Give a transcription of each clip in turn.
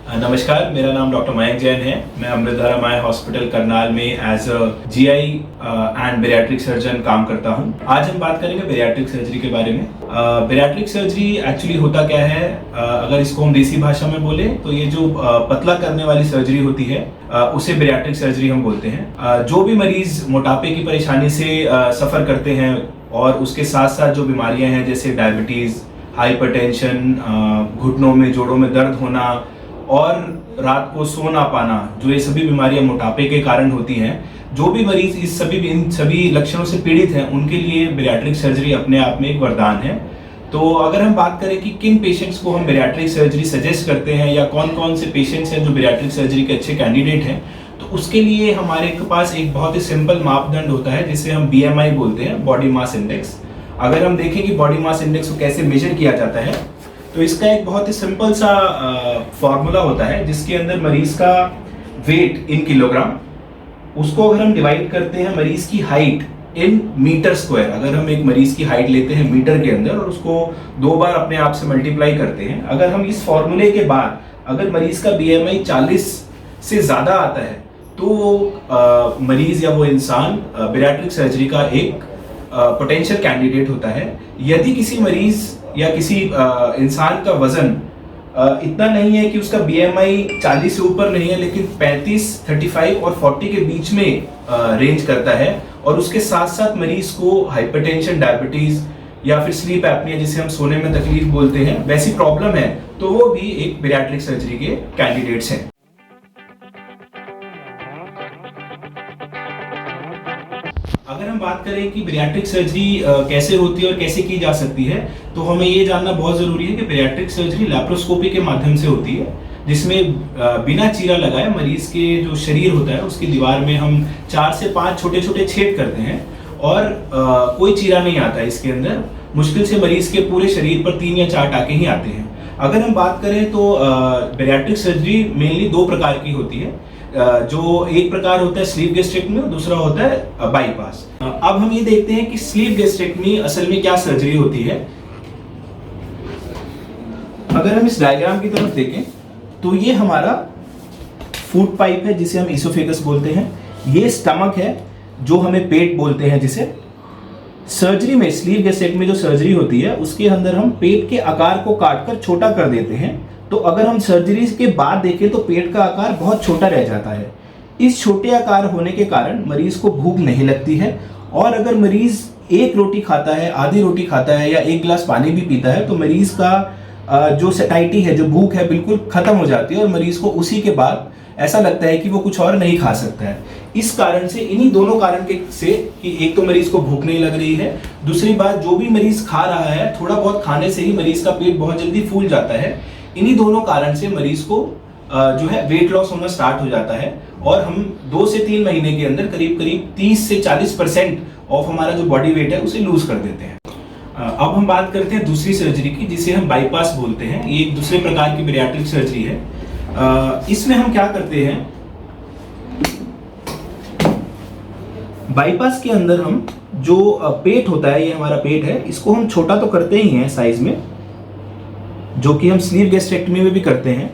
नमस्कार, मेरा नाम डॉक्टर मयंक जैन है। मैं अमृतधारा माय हॉस्पिटल करनाल में as a GI and bariatric surgeon काम करता हूं। आज हम बात करेंगे बेरियाट्रिक सर्जरी के बारे में। बेरियाट्रिक सर्जरी एक्चुअली होता क्या है, अगर इसको हम देसी भाषा में बोले तो ये जो पतला करने वाली सर्जरी होती है उसे बेरियाट्रिक सर्जरी हम बोलते हैं। जो भी मरीज मोटापे की परेशानी से सफ़र करते हैं और उसके साथ साथ जो बीमारियां हैं जैसे डायबिटीज़, हाइपरटेंशन, घुटनों में जोड़ों में दर्द होना और रात को सो ना पाना, जो ये सभी बीमारियां मोटापे के कारण होती हैं, जो भी मरीज इन सभी लक्षणों से पीड़ित हैं उनके लिए बेरियाट्रिक सर्जरी अपने आप में एक वरदान है। तो अगर हम बात करें कि किन पेशेंट्स को हम बेरियाट्रिक सर्जरी सजेस्ट करते हैं या कौन कौन से पेशेंट्स हैं जो बेरियाट्रिक सर्जरी के अच्छे कैंडिडेट हैं, तो उसके लिए हमारे पास एक बहुत ही सिंपल मापदंड होता है जिसे हम BMI बोलते हैं, बॉडी मास इंडेक्स। अगर हम देखें कि बॉडी मास इंडेक्स को कैसे मेजर किया जाता है तो इसका एक बहुत ही सिंपल सा फॉर्मूला होता है जिसके अंदर मरीज का वेट इन किलोग्राम, उसको अगर हम डिवाइड करते हैं मरीज की हाइट इन मीटर स्क्वायर। अगर हम एक मरीज की हाइट लेते हैं मीटर के अंदर और उसको 2 बार अपने आप से मल्टीप्लाई करते हैं, अगर हम इस फॉर्मूले के बाद अगर मरीज का BMI 40 से ज़्यादा आता है तो वो मरीज या वो इंसान बेरियाट्रिक सर्जरी का एक पोटेंशियल कैंडिडेट होता है। यदि किसी मरीज या किसी इंसान का वजन इतना नहीं है कि उसका BMI 40 से ऊपर नहीं है लेकिन 35, 35 और 40 के बीच में रेंज करता है और उसके साथ साथ मरीज को हाइपरटेंशन, डायबिटीज या फिर स्लीप एपनिया जिसे हम सोने में तकलीफ बोलते हैं, वैसी प्रॉब्लम है, तो वो भी एक बेरियाट्रिक सर्जरी के कैंडिडेट्स हैं। अगर हम बात करें कि बेरियाट्रिक सर्जरी कैसे होती है और कैसे की जा सकती है, तो हमें ये जानना बहुत ज़रूरी है कि बेरियाट्रिक सर्जरी लैप्रोस्कोपी के माध्यम से होती है, जिसमें बिना चीरा लगाए मरीज के जो शरीर होता है उसकी दीवार में हम 4 से 5 छोटे छोटे छेद करते हैं और कोई चीरा नहीं आता है इसके अंदर। मुश्किल से मरीज के पूरे शरीर पर 3 या 4 टाँके ही आते हैं। अगर हम बात करें तो बेरियाट्रिक सर्जरी मेनली 2 प्रकार की होती है। जो एक प्रकार होता है स्लीव गैस्ट्रेक्टमी और दूसरा होता है बाईपास। अब हम ये देखते हैं कि स्लीव गैस्ट्रेक्टमी असल में क्या सर्जरी होती है। अगर हम इस डायग्राम की तरफ देखें तो ये हमारा फूड पाइप है जिसे हम इसोफेगस बोलते हैं, ये स्टमक है जो हमें पेट बोलते हैं। जिसे सर्जरी में स्लीव गैस्ट्रेक्टमी जो सर्जरी होती है उसके अंदर हम पेट के आकार को काटकर छोटा कर देते हैं। तो अगर हम सर्जरी के बाद देखें तो पेट का आकार बहुत छोटा रह जाता है। इस छोटे आकार होने के कारण मरीज को भूख नहीं लगती है और अगर मरीज एक रोटी खाता है, आधी रोटी खाता है या 1 गिलास पानी भी पीता है तो मरीज का जो सैटिस्फैक्शन है, जो भूख है, बिल्कुल खत्म हो जाती है और मरीज को उसी के बाद ऐसा लगता है कि वो कुछ और नहीं खा सकता है। इस कारण से, इन्हीं दोनों कारण से कि एक तो मरीज को भूख नहीं लग रही है, दूसरी बात जो भी मरीज खा रहा है थोड़ा बहुत खाने से ही मरीज का पेट बहुत जल्दी फूल जाता है। इन्हीं दोनों कारण से मरीज को जो है वेट लॉस होना स्टार्ट हो जाता है और हम 2 से 3 महीने के अंदर करीब 30 से 40% ऑफ हमारा जो बॉडी वेट है उसे लूज कर देते हैं। अब हम बात करते हैं दूसरी सर्जरी की जिसे हम बाईपास बोलते हैं। ये एक दूसरे प्रकार की बेरियाट्रिक सर्जरी है। इसमें हम क्या करते हैं, बाईपास के अंदर हम जो पेट होता है, ये हमारा पेट है, इसको हम छोटा तो करते ही हैं साइज में, जो कि हम स्लीव गैस्ट्रेक्टमी में भी करते हैं,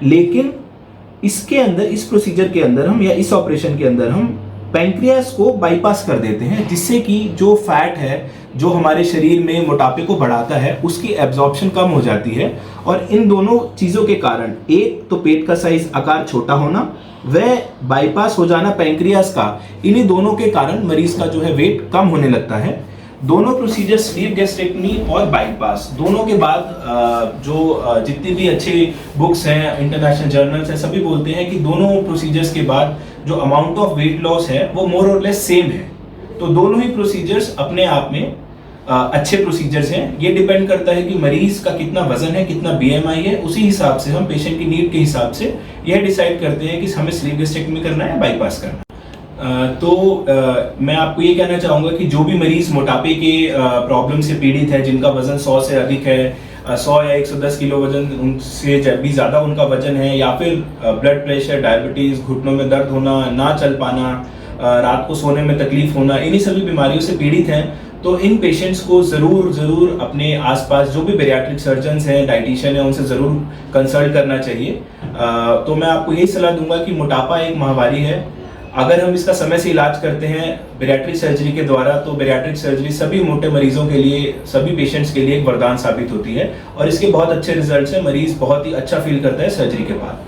लेकिन इसके अंदर, इस प्रोसीजर के अंदर हम या इस ऑपरेशन के अंदर हम पैंक्रियास को बाईपास कर देते हैं, जिससे कि जो फैट है जो हमारे शरीर में मोटापे को बढ़ाता है उसकी एब्जॉर्प्शन कम हो जाती है। और इन दोनों चीज़ों के कारण, एक तो पेट का साइज आकार छोटा होना, वह बाईपास हो जाना पैंक्रियास का, इन्हीं दोनों के कारण मरीज का जो है वेट कम होने लगता है। दोनों प्रोसीजर, स्लीव गैस्ट्रेक्टमी और बाईपास, दोनों के बाद जो जितनी भी अच्छे बुक्स हैं, इंटरनेशनल जर्नल्स हैं, सभी बोलते हैं कि दोनों प्रोसीजर्स के बाद जो अमाउंट ऑफ वेट लॉस है वो मोर और लेस सेम है। तो दोनों ही प्रोसीजर्स अपने आप में अच्छे प्रोसीजर्स हैं। ये डिपेंड करता है कि मरीज का कितना वजन है, कितना BMI है, उसी हिसाब से हम पेशेंट की नीड के हिसाब से यह डिसाइड करते हैं कि हमें स्लीव गैस्ट्रेक्टमी करना है या बाईपास करना है। मैं आपको ये कहना चाहूँगा कि जो भी मरीज मोटापे के प्रॉब्लम से पीड़ित है, जिनका वजन 100 से अधिक है, 100 या 110 किलो वजन, उनसे जब भी ज़्यादा उनका वजन है, या फिर ब्लड प्रेशर, डायबिटीज़, घुटनों में दर्द होना, ना चल पाना, रात को सोने में तकलीफ होना, इन्हीं सभी बीमारियों से पीड़ित हैं, तो इन पेशेंट्स को ज़रूर अपने आसपास जो भी बेरियाट्रिक सर्जन्स हैं, डाइटिशियन हैं, उनसे ज़रूर कंसल्ट करना चाहिए। तो मैं आपको यही सलाह दूंगा कि मोटापा एक महामारी है। अगर हम इसका समय से इलाज करते हैं बेरियाट्रिक सर्जरी के द्वारा, तो बेरियाट्रिक सर्जरी सभी मोटे मरीजों के लिए, सभी पेशेंट्स के लिए एक वरदान साबित होती है और इसके बहुत अच्छे रिजल्ट्स हैं। मरीज बहुत ही अच्छा फील करता है सर्जरी के बाद।